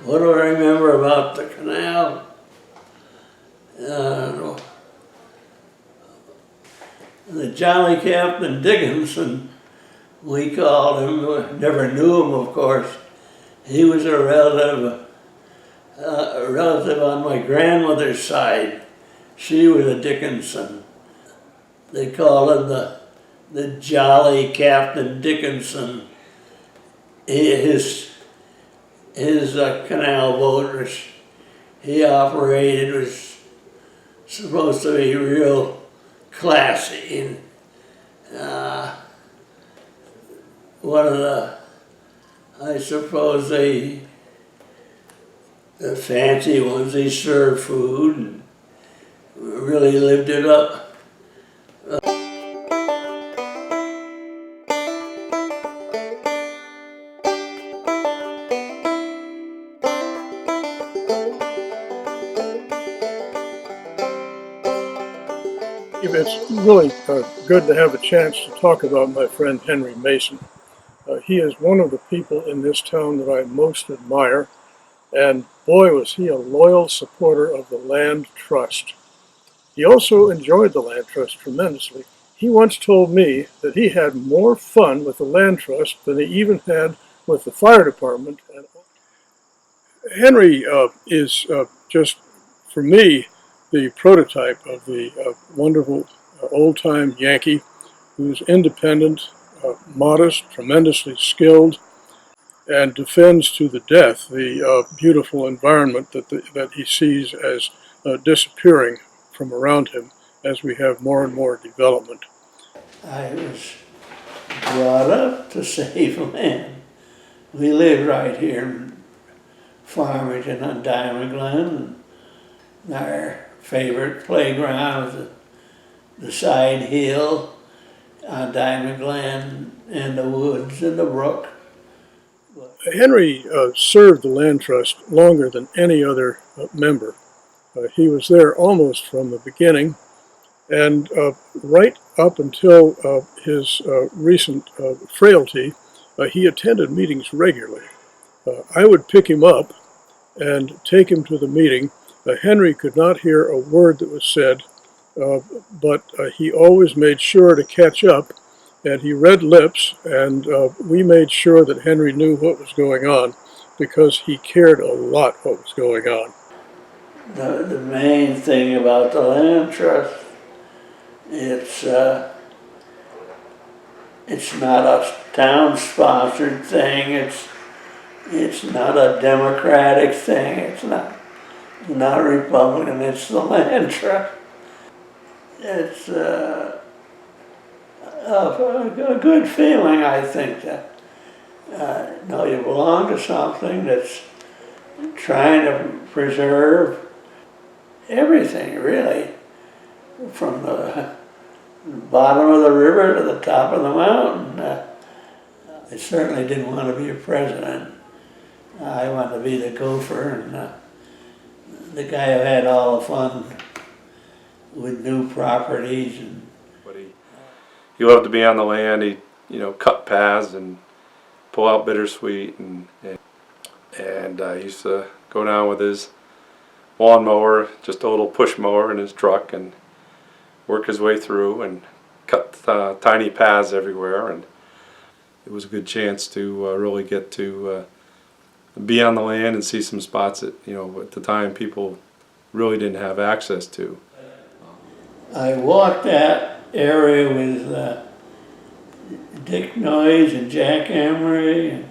What do I remember about the canal? The Jolly Captain Dickinson, we called him, never knew him of course. He was a relative on my grandmother's side. She was a Dickinson. They called him the Jolly Captain Dickinson. His canal boat which he operated was supposed to be real classy. And one of I suppose the fancy ones, they served food and really lived it up. It's really good to have a chance to talk about my friend Henry Mason. He is one of the people in this town that I most admire, and boy was he a loyal supporter of the land trust. He also enjoyed the land trust tremendously. He once told me that he had more fun with the land trust than he even had with the fire department. Henry is just, for me, the prototype of the wonderful old-time Yankee who's independent, modest, tremendously skilled, and defends to the death the beautiful environment that he sees as disappearing from around him as we have more and more development. I was brought up to save land. We lived right here in Farmington on Diamond Glen. Our favorite playground was the side hill on Diamond Glen and the woods and the brook. Henry served the land trust longer than any other member. He was there almost from the beginning, and right up until his recent frailty, he attended meetings regularly. I would pick him up and take him to the meeting. Henry could not hear a word that was said, but he always made sure to catch up, and he read lips, and we made sure that Henry knew what was going on because he cared a lot what was going on. The main thing about the land trust, it's not a town-sponsored thing. It's not a Democratic thing. It's not Republican. It's the land trust. It's a good feeling, I think, that you belong to something that's trying to preserve everything, really, from the bottom of the river to the top of the mountain. I certainly didn't want to be a president. I wanted to be the gopher and the guy who had all the fun with new properties. And he loved to be on the land. He, cut paths and pull out bittersweet, and he used to go down with his lawnmower, just a little push mower in his truck, and work his way through and cut tiny paths everywhere. And it was a good chance to really get to be on the land and see some spots that at the time people really didn't have access to. I walked that area with Dick Noyes and Jack Emery, and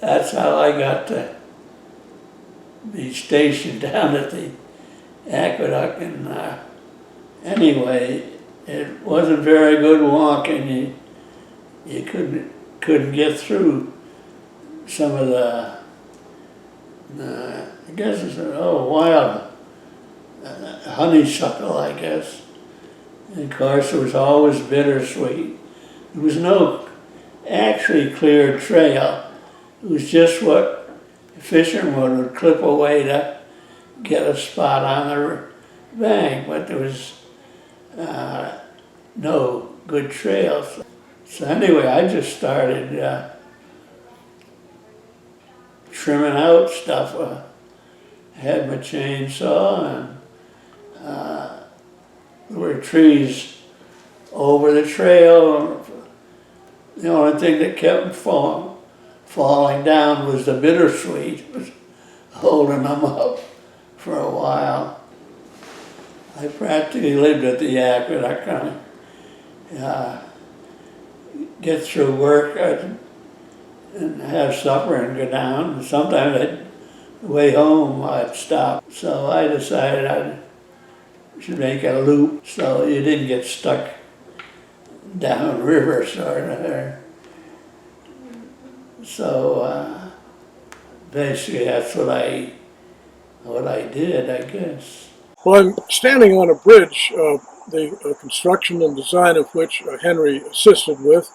that's how I got to be stationed down at the aqueduct. And anyway, it wasn't very good walking. You couldn't get through some of the I guess it's wild honeysuckle, I guess. And of course, it was always bittersweet. There was no actually cleared trail. It was just what a fisherman would clip away to get a spot on the bank, but there was no good trails. So anyway, I just started trimming out stuff. Had my chainsaw, and there were trees over the trail. The only thing that kept falling down was the bittersweet. It was holding them up for a while. I practically lived at the Yak, but I kind of get through work and have supper and go down. And sometimes on the way home I'd stop. So I decided I should make a loop so you didn't get stuck downriver sort of there. So basically that's what I did, I guess. Well, I'm standing on a bridge, the construction and design of which Henry assisted with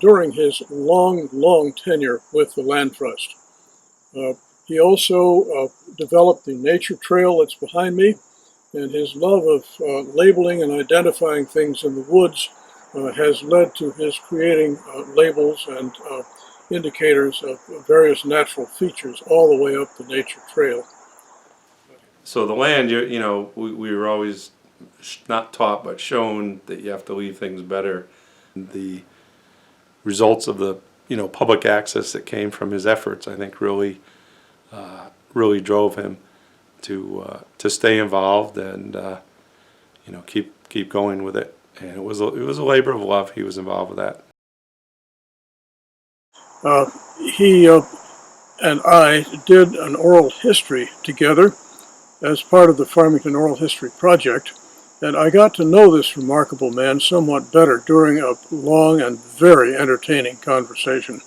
during his long tenure with the Land Trust. He also developed the nature trail that's behind me, and his love of labeling and identifying things in the woods has led to his creating labels and indicators of various natural features all the way up the nature trail. So the land, you know, we were always not taught but shown that you have to leave things better. The results of the, you know, public access that came from his efforts, I think, really drove him to stay involved and you know, keep going with it. And it was a labor of love. He was involved with that. He and I did an oral history together as part of the Farmington Oral History Project, and I got to know this remarkable man somewhat better during a long and very entertaining conversation.